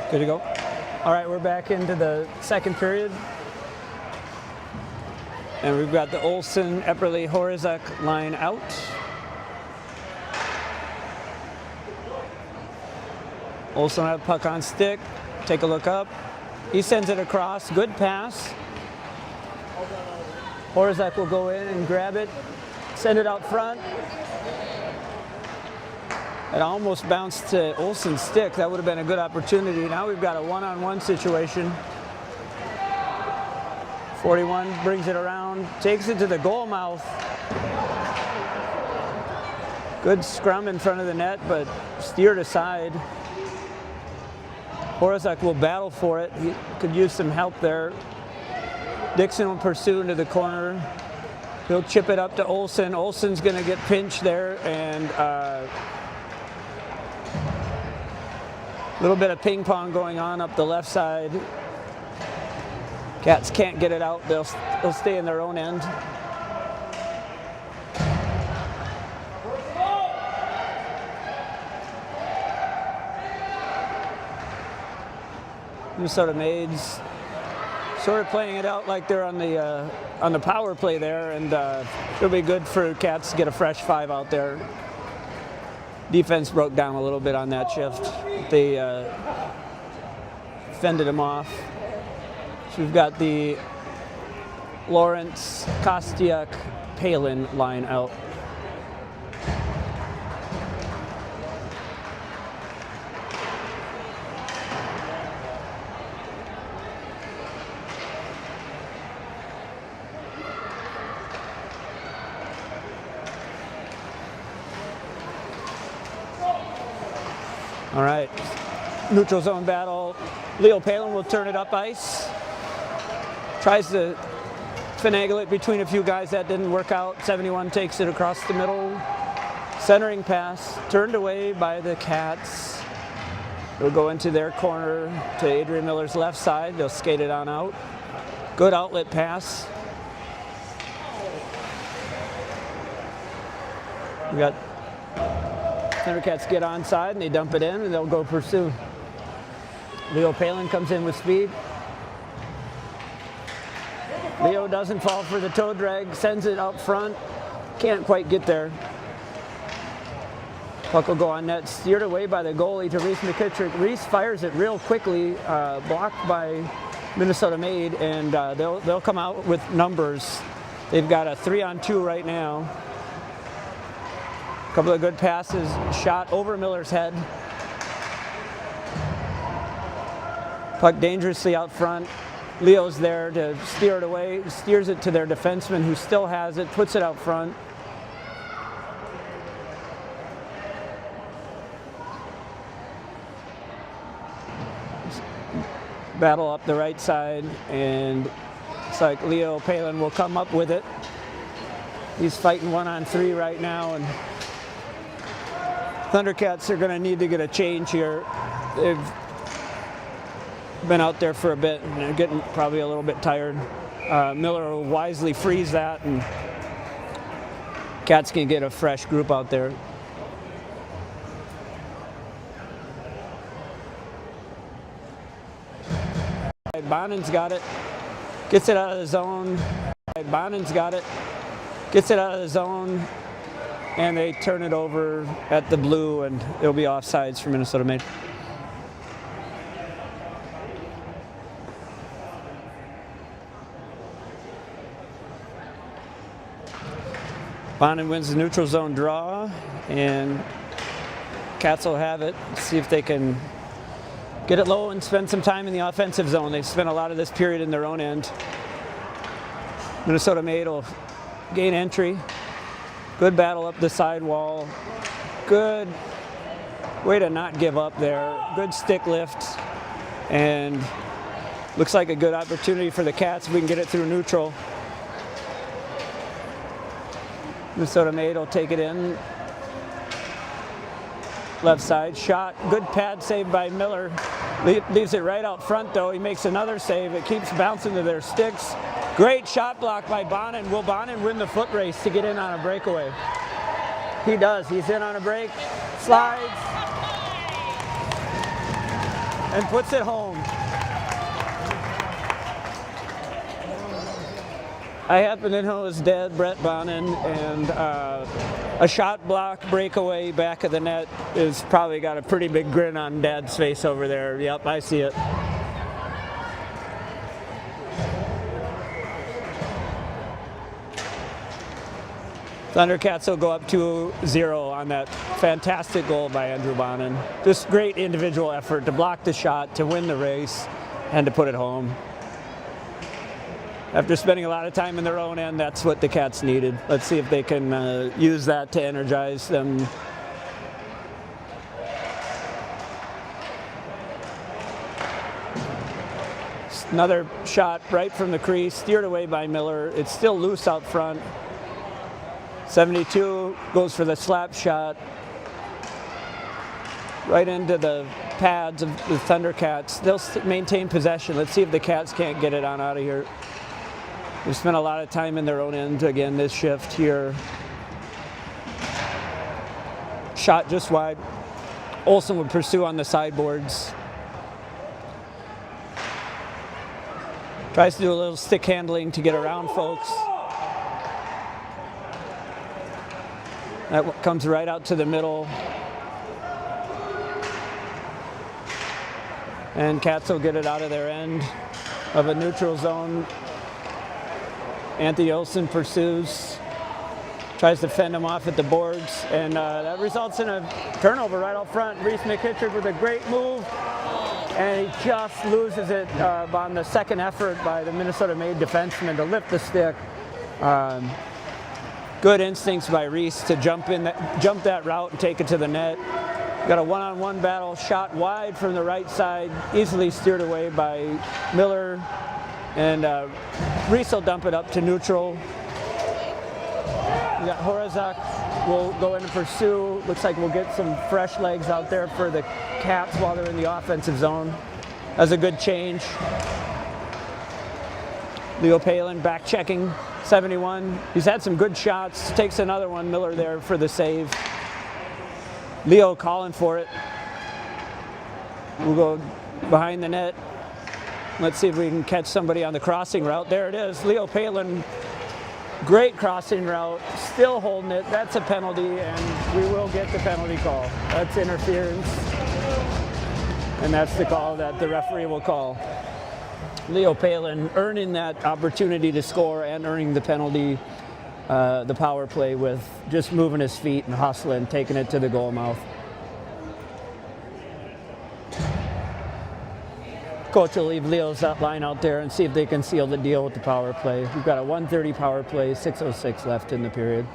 Good to go. All right, we're back into the second period. And we've got the Olsen, Epperly, Horizak line out. Olsen will have puck on stick. Take a look up. He sends it across. Good pass. Horizak will go in and grab it. Send it out front. It almost bounced to Olsen's stick. That would have been a good opportunity. Now we've got a one-on-one situation. 41 brings it around, takes it to the goal mouth. Good scrum in front of the net, but steered aside. Horizak will battle for it. He could use some help there. Dixon will pursue into the corner. He'll chip it up to Olsen. Olsen's going to get pinched there, and a little bit of ping pong going on up the left side. Cats can't get it out. They'll stay in their own end. Minnesota Maids sort of playing it out like they're on the power play there, and it'll be good for Cats to get a fresh 5 out there. Defense broke down a little bit on that shift. They fended them off. So we've got the Lawrence, Kostiak, Palin line out. All right, neutral zone battle. Leo Palin will turn it up ice. Tries to finagle it between a few guys. That didn't work out. 71 takes it across the middle. Centering pass, turned away by the Cats. They'll go into their corner to Adrian Miller's left side. They'll skate it on out. Good outlet pass. We got Thundercats get onside and they dump it in and they'll go pursue. Leo Palin comes in with speed. Leo doesn't fall for the toe drag, sends it out front. Can't quite get there. Puck will go on net, steered away by the goalie to Reese McKittrick. Reese fires it real quickly, blocked by Minnesota Maid, and they'll come out with numbers. They've got a 3-on-2 right now. A couple of good passes, shot over Miller's head. Puck dangerously out front. Leo's there to steer it away, steers it to their defenseman who still has it, puts it out front. Battle up the right side, and it's like Leo Palin will come up with it. He's fighting 1-on-3 right now, and Thundercats are going to need to get a change here. They've been out there for a bit, and they're getting probably a little bit tired. Miller will wisely freeze that, and Cats can get a fresh group out there. Bonen's got it, gets it out of the zone. Bonen's got it, gets it out of the zone, and they turn it over at the blue, and it'll be offsides for Minnesota Maid. Bonnen wins the neutral zone draw, and Cats will have it. See if they can get it low and spend some time in the offensive zone. They've spent a lot of this period in their own end. Minnesota Maid will gain entry. Good battle up the sidewall. Good way to not give up there. Good stick lift. And looks like a good opportunity for the Cats if we can get it through neutral. Minnesota Maid will take it in. Left side shot, good pad save by Miller. Leaves it right out front though. He makes another save. It keeps bouncing to their sticks. Great shot block by Bonnen. Will Bonnen win the foot race to get in on a breakaway? He does. He's in on a break. Slides. and puts it home. I happen to know his dad, Brett Bonin, and a shot block breakaway back of the net is probably got a pretty big grin on Dad's face over there. Yep, I see it. Thundercats will go up 2-0 on that fantastic goal by Andrew Bonin. Just great individual effort to block the shot, to win the race, and to put it home. After spending a lot of time in their own end, that's what the Cats needed. Let's see if they can use that to energize them. Another shot right from the crease, steered away by Miller. It's still loose out front. 72 goes for the slap shot. Right into the pads of the Thundercats. They'll maintain possession. Let's see if the Cats can't get it on out of here. They spent a lot of time in their own end again this shift here. Shot just wide. Olsen would pursue on the sideboards. Tries to do a little stick handling to get around folks. That comes right out to the middle. And Cats will get it out of their end of a neutral zone. Anthony Olsen pursues, tries to fend him off at the boards, and that results in a turnover right out front. Reese McKittrick with a great move, and he just loses it on the second effort by the Minnesota-made defenseman to lift the stick. Good instincts by Reese to jump that route and take it to the net. Got a one-on-one battle, shot wide from the right side, easily steered away by Miller. And Reese will dump it up to neutral. We got Horazak will go in and pursue. Looks like we'll get some fresh legs out there for the Cats while they're in the offensive zone. That's a good change. Leo Palin back checking, 71. He's had some good shots. Takes another one. Miller there for the save. Leo calling for it. We'll go behind the net. Let's see if we can catch somebody on the crossing route. There it is. Leo Palin, great crossing route, still holding it. That's a penalty, and we will get the penalty call. That's interference, and that's the call that the referee will call. Leo Palin earning that opportunity to score and earning the penalty, the power play, with just moving his feet and hustling, taking it to the goal mouth. Coach will leave Leo's line out there and see if they can seal the deal with the power play. We've got a 1:30 power play, 6:06 left in the period.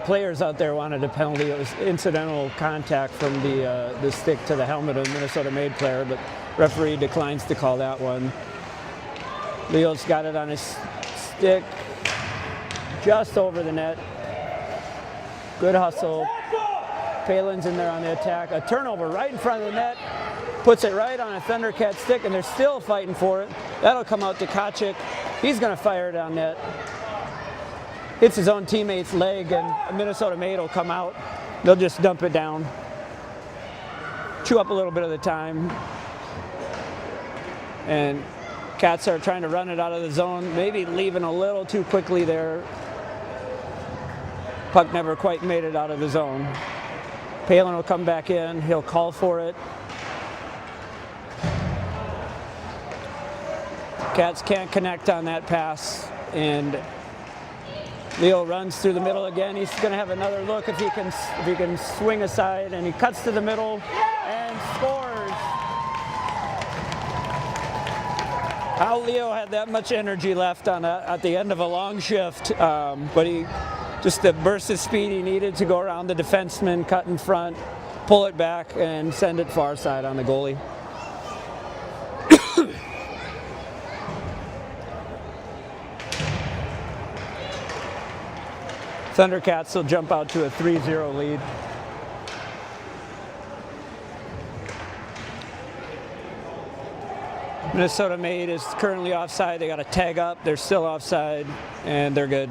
Players out there wanted a penalty. It was incidental contact from the stick to the helmet of the Minnesota-made player, but referee declines to call that one. Leo's got it on his stick, just over the net. Good hustle. Palin's in there on the attack. A turnover right in front of the net. Puts it right on a Thundercat stick, and they're still fighting for it. That'll come out to Kachik. He's going to fire it on net. Hits his own teammate's leg, and a Minnesota mate will come out. They'll just dump it down. Chew up a little bit of the time. And Cats are trying to run it out of the zone, maybe leaving a little too quickly there. Puck never quite made it out of the zone. Palin will come back in. He'll call for it. Cats can't connect on that pass, and Leo runs through the middle again. He's going to have another look if he can swing aside, and he cuts to the middle and scores. How Leo had that much energy left at the end of a long shift, but he just the burst of speed he needed to go around the defenseman, cut in front, pull it back, and send it far side on the goalie. Thundercats will jump out to a 3-0 lead. Minnesota Made is currently offside. They got a tag up. They're still offside, and they're good.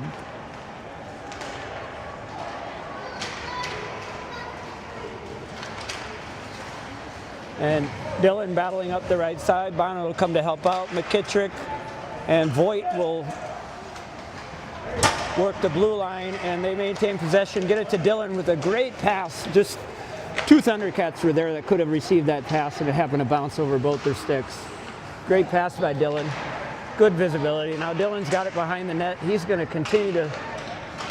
And Dillon battling up the right side. Bonner will come to help out. McKittrick and Voigt will work the blue line, and they maintain possession. Get it to Dillon with a great pass. Just two Thundercats were there that could have received that pass, and it happened to bounce over both their sticks. Great pass by Dillon. Good visibility. Now Dillon's got it behind the net. He's going to continue to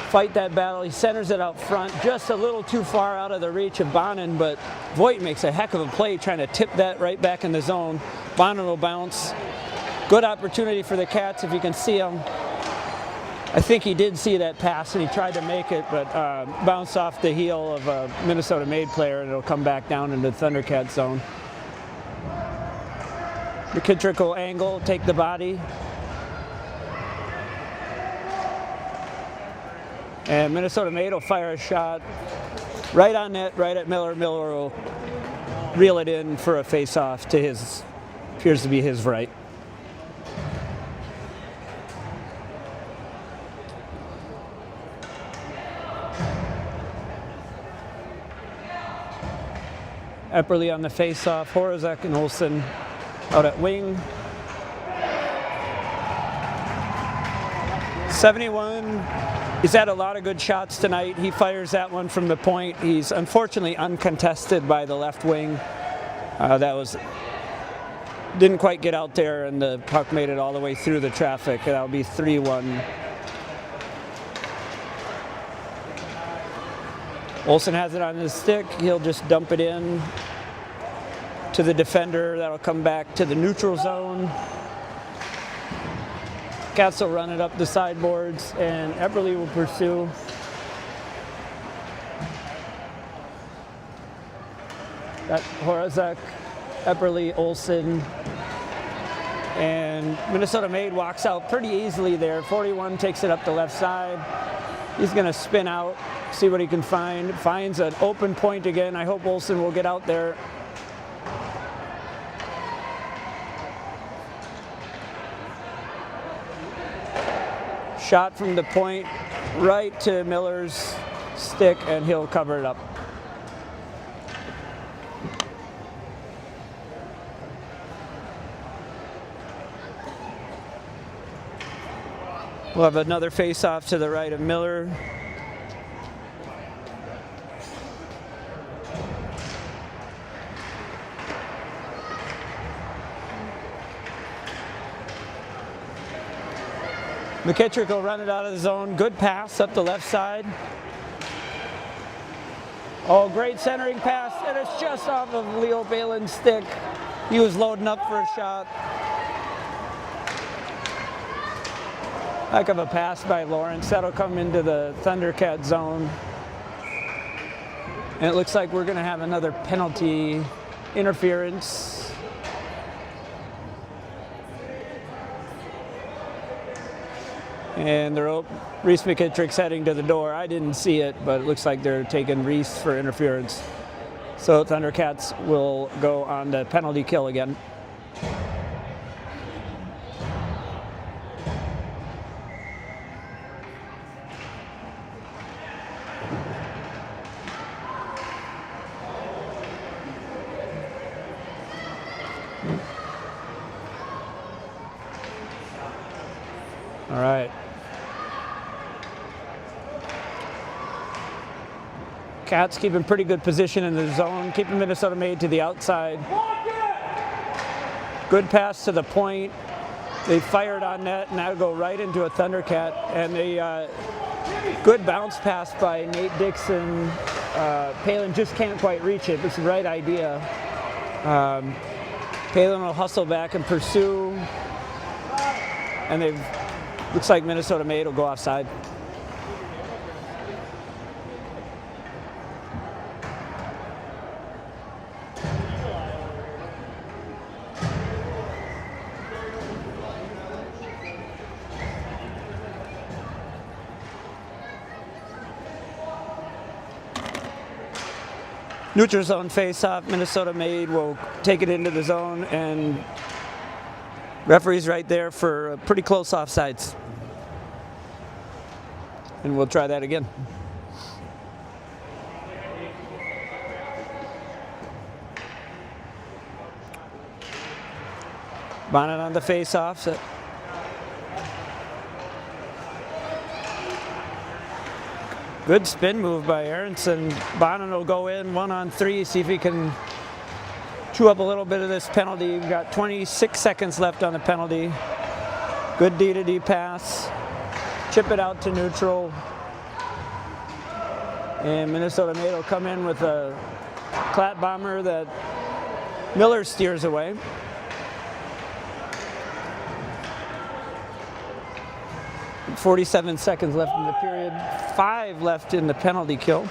fight that battle. He centers it out front, just a little too far out of the reach of Bonin, but Voigt makes a heck of a play trying to tip that right back in the zone. Bonin will bounce. Good opportunity for the Cats if you can see him. I think he did see that pass and he tried to make it, but bounced off the heel of a Minnesota Made player, and it'll come back down into the Thundercat zone. McKittrick will angle, take the body. And Minnesota Made will fire a shot right on net, right at Miller. Miller will reel it in for a face-off to his, appears to be his right. Epperly on the face-off, Horozek and Olsen out at wing. 71, he's had a lot of good shots tonight. He fires that one from the point. He's unfortunately uncontested by the left wing. Didn't quite get out there, and the puck made it all the way through the traffic. That'll be 3-1. Olsen has it on his stick. He'll just dump it in to the defender. That'll come back to the neutral zone. Cats will run it up the sideboards, and Epperly will pursue. Got Horozek, Epperly, Olsen, and Minnesota Made walks out pretty easily there. 41 takes it up the left side. He's going to spin out, see what he can find. Finds an open point again. I hope Olsen will get out there. Shot from the point right to Miller's stick, and he'll cover it up. We'll have another face-off to the right of Miller. McKittrick will run it out of the zone. Good pass up the left side. Oh, great centering pass, and it's just off of Leo Balin's stick. He was loading up for a shot. Heck of a pass by Lawrence. That'll come into the Thundercat zone. And it looks like we're going to have another penalty interference. And Reese McKittrick's heading to the door. I didn't see it, but it looks like they're taking Reese for interference. So Thundercats will go on the penalty kill again. All right. Cats keeping pretty good position in the zone, keeping Minnesota Made to the outside. Good pass to the point. They fired on net, and that'll go right into a Thundercat. And a good bounce pass by Nate Dixon. Palin just can't quite reach it. It's the right idea. Palin will hustle back and pursue. And looks like Minnesota Made will go offside. Neutral zone face-off. Minnesota Made will take it into the zone, and Referee's right there for pretty close offsides. And we'll try that again. Bonnet on the face-off. Good spin move by Aronson. Bonnet will go in 1-on-3, see if he can chew up a little bit of this penalty. We've got 26 seconds left on the penalty. Good D-to-D pass. Chip it out to neutral. And Minnesota Made will come in with a clat bomber that Miller steers away. .47 seconds left in the period. 5 left in the penalty kill.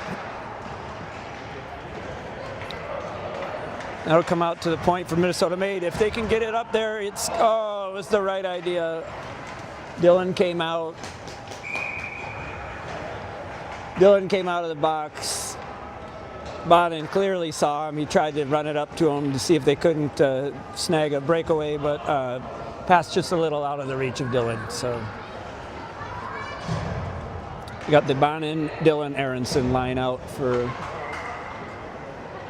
That'll come out to the point for Minnesota Made. If they can get it up there, it was the right idea. Dylan came out. Dylan came out of the box. Bonnet clearly saw him. He tried to run it up to him to see if they couldn't snag a breakaway, but passed just a little out of the reach of Dylan. So we got the Bonnet, Dylan, Aronson line out for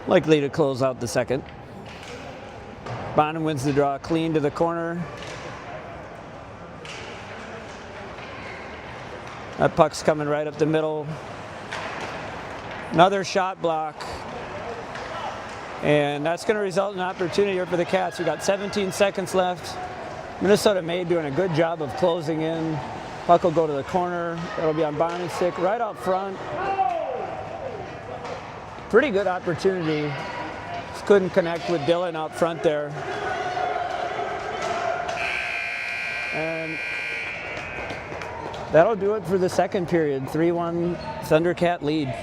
likely to close out the second. Bonnet wins the draw clean to the corner. That puck's coming right up the middle. Another shot block. And that's going to result in an opportunity here for the Cats. We've got 17 seconds left. Minnesota Made doing a good job of closing in. Puck will go to the corner. That'll be on Bonnet's stick right out front. Pretty good opportunity. Just couldn't connect with Dylan out front there. And that'll do it for the second period. 3-1 Thundercat lead.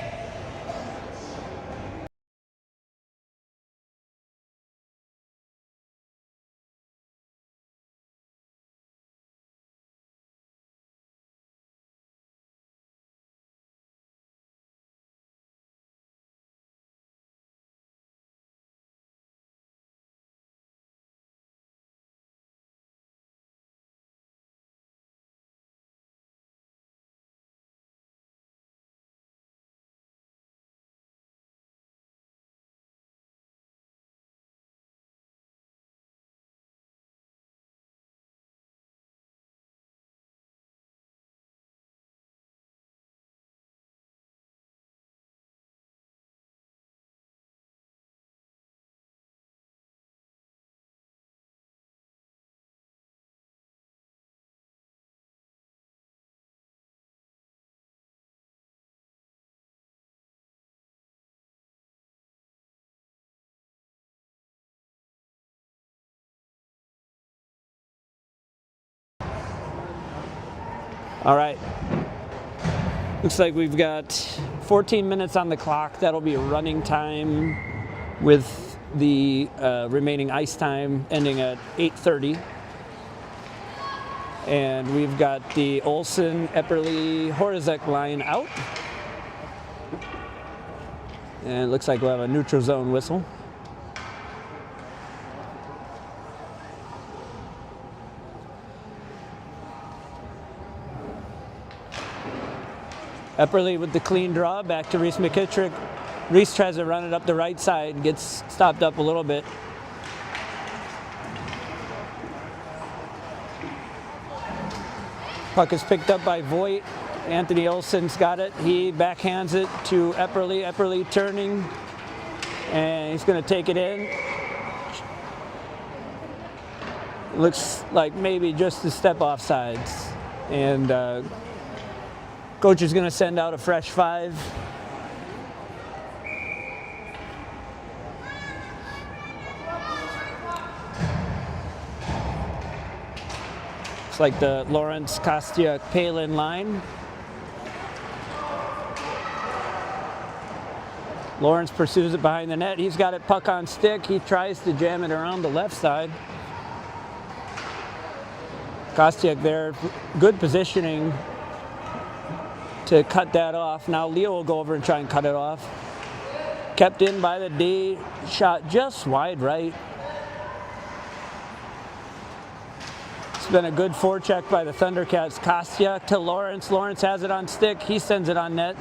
All right. Looks like we've got 14 minutes on the clock. That'll be running time with the remaining ice time ending at 8:30. And we've got the Olsen, Epperly, Horizek line out. And it looks like we'll have a neutral zone whistle. Epperly with the clean draw, back to Reese McKittrick. Reese tries to run it up the right side, gets stopped up a little bit. Puck is picked up by Voigt. Anthony Olsen's got it. He backhands it to Epperly. Epperly turning, and he's going to take it in. Looks like maybe just a step off sides. And coach is going to send out a fresh 5. It's like the Lawrence, Kostiuk, Palin line. Lawrence pursues it behind the net. He's got it puck on stick. He tries to jam it around the left side. Kostiuk there, good positioning to cut that off. Now Leo will go over and try and cut it off. Kept in by the D, shot just wide right. been a good forecheck by the Thundercats. Kostya to Lawrence. Lawrence has it on stick. He sends it on net.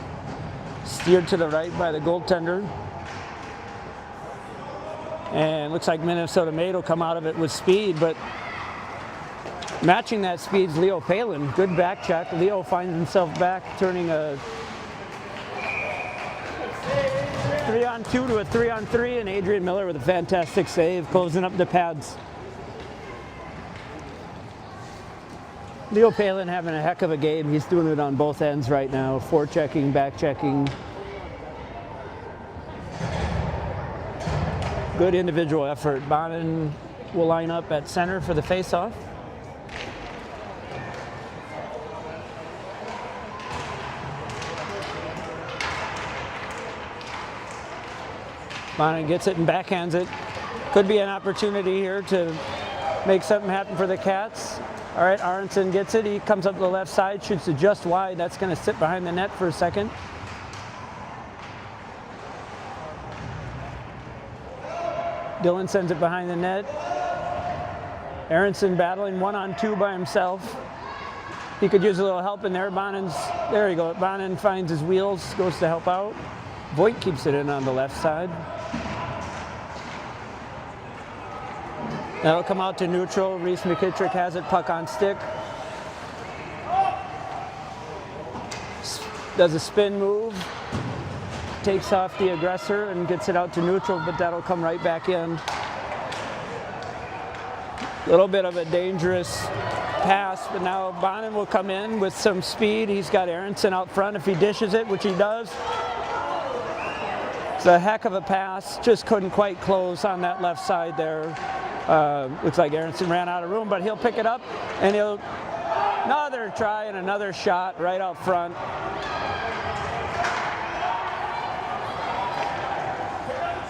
Steered to the right by the goaltender. And looks like Minnesota Made will come out of it with speed, but matching that speed's Leo Palin. Good back check. Leo finds himself back, turning a 3-on-2 to a 3-on-3, and Adrian Miller with a fantastic save, closing up the pads. Leo Palin having a heck of a game. He's doing it on both ends right now, forechecking, back checking. Good individual effort. Bonin will line up at center for the faceoff. Bonin gets it and backhands it. Could be an opportunity here to make something happen for the Cats. All right, Aronson gets it. He comes up to the left side, shoots it just wide. That's going to sit behind the net for a second. Dillon sends it behind the net. Aronson battling 1-on-2 by himself. He could use a little help in there. There you go. Bonin finds his wheels, goes to help out. Voigt keeps it in on the left side. That'll come out to neutral. Reese McKittrick has it, puck on stick. Does a spin move. Takes off the aggressor and gets it out to neutral, but that'll come right back in. A little bit of a dangerous pass, but now Bonin will come in with some speed. He's got Aronson out front if he dishes it, which he does. It's a heck of a pass, just couldn't quite close on that left side there. Looks like Aronson ran out of room, but he'll pick it up, and he'll another try and another shot right out front.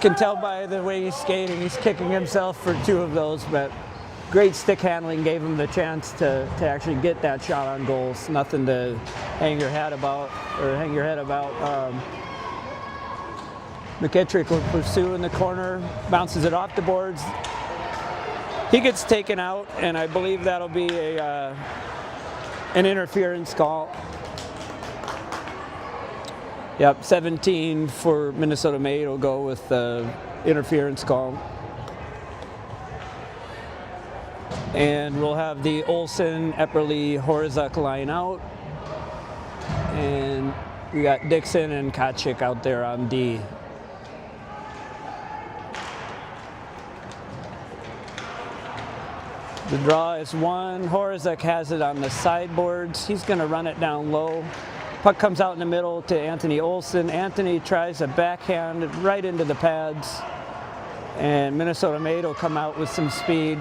Can tell by the way he's skating, he's kicking himself for 2 of those, but great stick handling gave him the chance to actually get that shot on goal. It's nothing to hang your head about. McKittrick will pursue in the corner, bounces it off the boards. He gets taken out, and I believe that'll be an interference call. Yep, 17 for Minnesota Made will go with the interference call. And we'll have the Olsen, Epperly, Horzak line out. And we got Dixon and Kotchik out there on D. The draw is 1. Horzak has it on the sideboards. He's going to run it down low. Puck comes out in the middle to Anthony Olsen. Anthony tries a backhand right into the pads. And Minnesota Made will come out with some speed.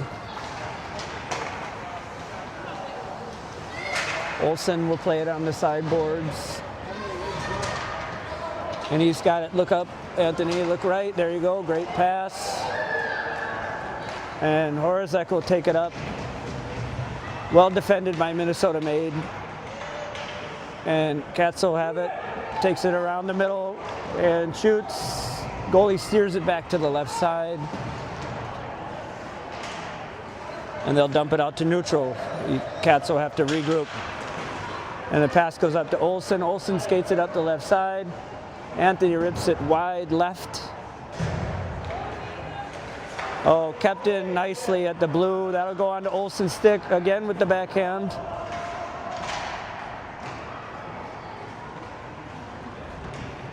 Olsen will play it on the sideboards. And he's got it. Look up, Anthony. Look right. There you go. Great pass. And Horzak will take it up. Well defended by Minnesota Made. And Cats will have it. Takes it around the middle and shoots. Goalie steers it back to the left side. And they'll dump it out to neutral. Cats will have to regroup. And the pass goes up to Olsen. Olsen skates it up the left side. Anthony rips it wide left. Oh, kept in nicely at the blue. That'll go on to Olsen's stick again with the backhand.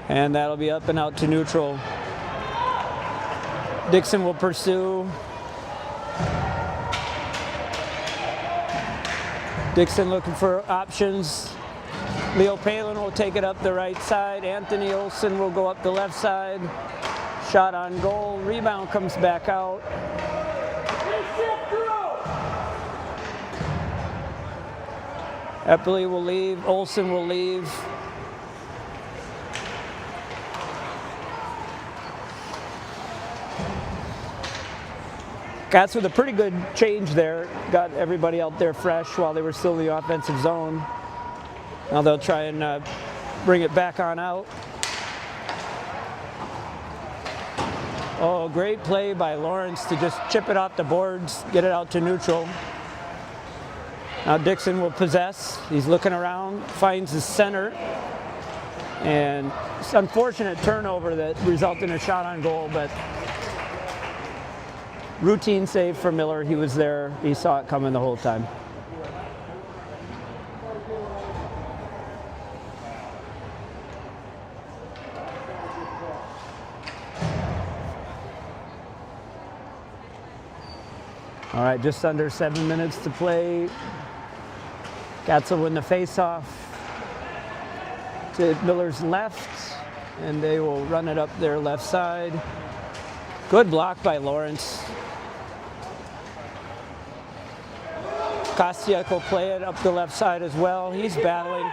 And that'll be up and out to neutral. Dixon will pursue. Dixon looking for options. Leo Palin will take it up the right side. Anthony Olsen will go up the left side. Shot on goal. Rebound comes back out. Eppley will leave. Olsen will leave. Cats with a pretty good change there. Got everybody out there fresh while they were still in the offensive zone. Now they'll try and bring it back on out. Oh, great play by Lawrence to just chip it off the boards, get it out to neutral. Now Dixon will possess. He's looking around, finds the center. And it's an unfortunate turnover that resulted in a shot on goal, but routine save for Miller. He was there. He saw it coming the whole time. All right, just under 7 minutes to play. Cats will win the faceoff to Miller's left, and they will run it up their left side. Good block by Lawrence. Kostiuk will play it up the left side as well. He's battling.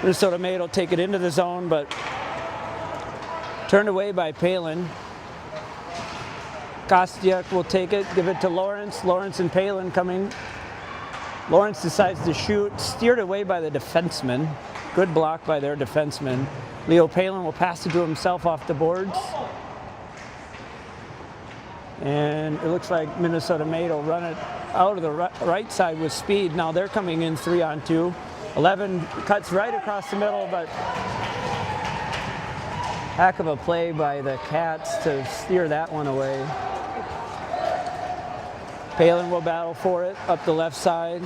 Minnesota Maid will take it into the zone, but turned away by Palin. Kostiuk will take it, give it to Lawrence. Lawrence and Palin coming. Lawrence decides to shoot, steered away by the defenseman. Good block by their defenseman. Leo Palin will pass it to himself off the boards. And it looks like Minnesota Maid will run it out of the right side with speed. Now they're coming in 3-on-2. 11 cuts right across the middle, but heck of a play by the Cats to steer that one away. Palin will battle for it up the left side.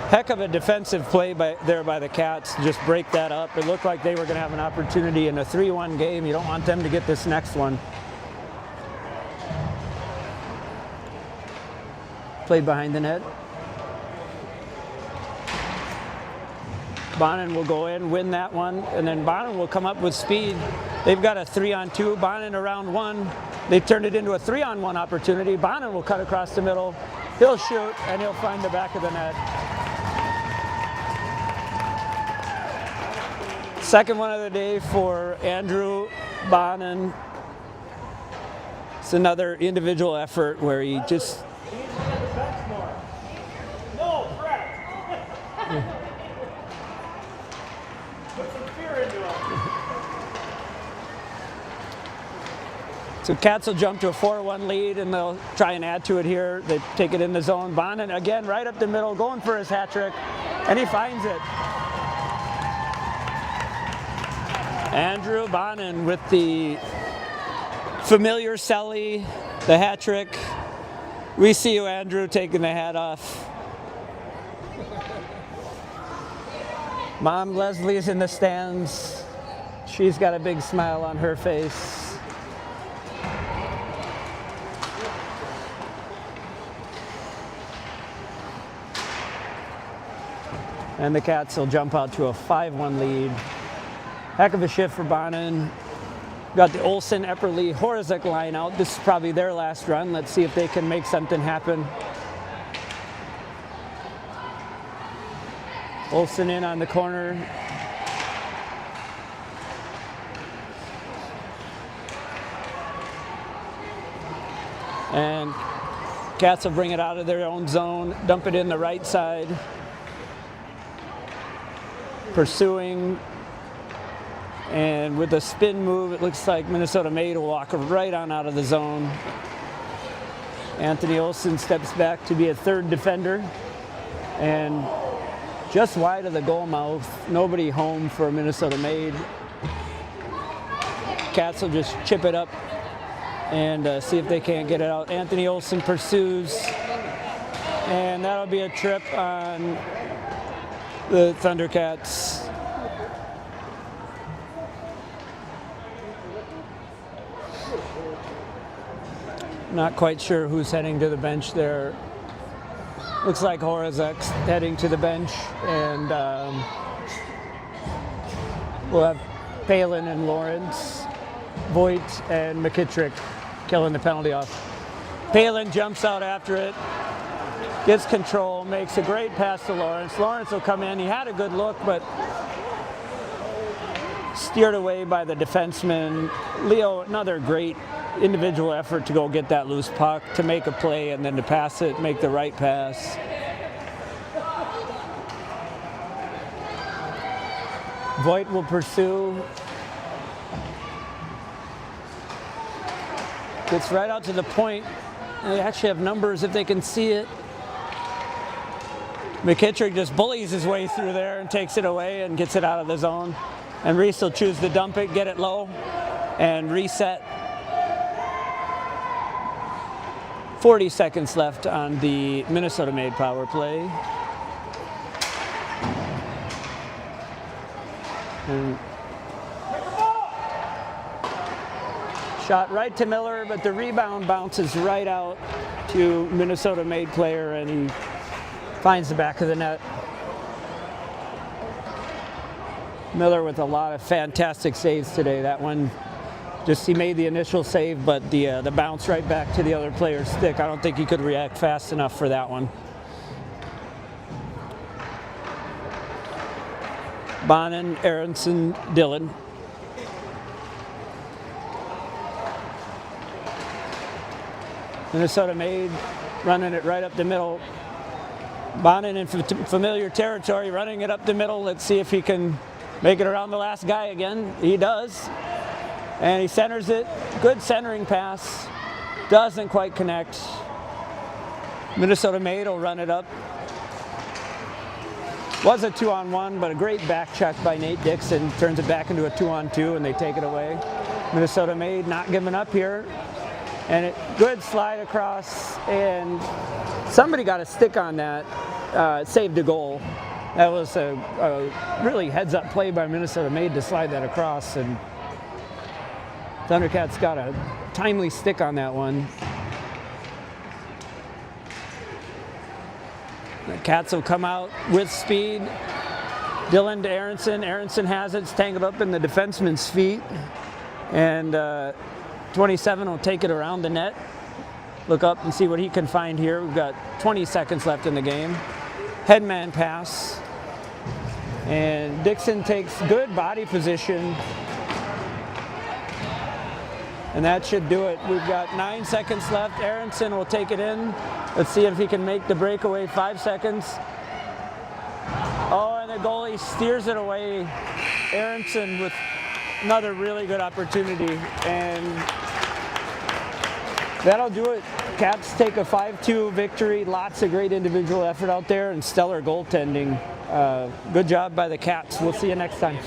Heck of a defensive play there by the Cats to just break that up. It looked like they were going to have an opportunity in a 3-1 game. You don't want them to get this next one. Played behind the net. Bonin will go in, win that one, and then Bonin will come up with speed. They've got a 3-on-2. Bonin around one. They've turned it into a 3-on-1 opportunity. Bonin will cut across the middle. He'll shoot, and he'll find the back of the net. Second one of the day for Andrew Bonin. It's another individual effort where he just... No, Brett! Put some fear into him. So Cats will jump to a 4-1 lead, and they'll try and add to it here. They take it in the zone. Bonin again right up the middle, going for his hat trick, and he finds it. Andrew Bonin with the familiar celly, the hat trick. We see you, Andrew, taking the hat off. Mom Leslie's in the stands. She's got a big smile on her face. And the Cats will jump out to a 5-1 lead. Heck of a shift for Bonin. Got the Olsen, Epperly, Horizek line out. This is probably their last run. Let's see if they can make something happen. Olsen in on the corner. And Cats will bring it out of their own zone, dump it in the right side. Pursuing. And with a spin move, it looks like Minnesota Maid will walk right on out of the zone. Anthony Olsen steps back to be a third defender. And just wide of the goal mouth, nobody home for Minnesota Maid. Cats will just chip it up and see if they can't get it out. Anthony Olsen pursues, and that'll be a trip on the Thundercats. Not quite sure who's heading to the bench there. Looks like Horizek's heading to the bench, and we'll have Palin and Lawrence, Voigt and McKittrick killing the penalty off. Palin jumps out after it, gets control, makes a great pass to Lawrence. Lawrence will come in. He had a good look, but steered away by the defenseman. Leo, another great individual effort to go get that loose puck, to make a play, and then to pass it, make the right pass. Voigt will pursue. Gets right out to the point. They actually have numbers if they can see it. McKittrick just bullies his way through there and takes it away and gets it out of the zone. And Reese will choose to dump it, get it low, and reset. 40 seconds left on the Minnesota-made power play. And shot right to Miller, but the rebound bounces right out to Minnesota-made player, and he finds the back of the net. Miller with a lot of fantastic saves today. That one, just he made the initial save, but the bounce right back to the other player's stick. I don't think he could react fast enough for that one. Bonin, Aronson, Dillon. Minnesota made, running it right up the middle. Bonin in familiar territory, running it up the middle. Let's see if he can make it around the last guy again. He does. And he centers it. Good centering pass. Doesn't quite connect. Minnesota made will run it up. Was a 2-on-1, but a great back check by Nate Dixon. Turns it back into a 2-on-2, and they take it away. Minnesota made, not giving up here. And it good slide across, and somebody got a stick on that. Saved a goal. That was a really heads-up play by Minnesota made to slide that across, and Thundercats got a timely stick on that one. The Cats will come out with speed. Dillon to Aronson. Aronson has it. It's tangled up in the defenseman's feet. And 27 will take it around the net. Look up and see what he can find here. We've got 20 seconds left in the game. Headman pass. And Dixon takes good body position. And that should do it. We've got 9 seconds left. Aronson will take it in. Let's see if he can make the breakaway. 5 seconds. Oh, and the goalie steers it away. Aronson with another really good opportunity. And that'll do it. Cats take a 5-2 victory. Lots of great individual effort out there and stellar goaltending. Good job by the Cats. We'll see you next time.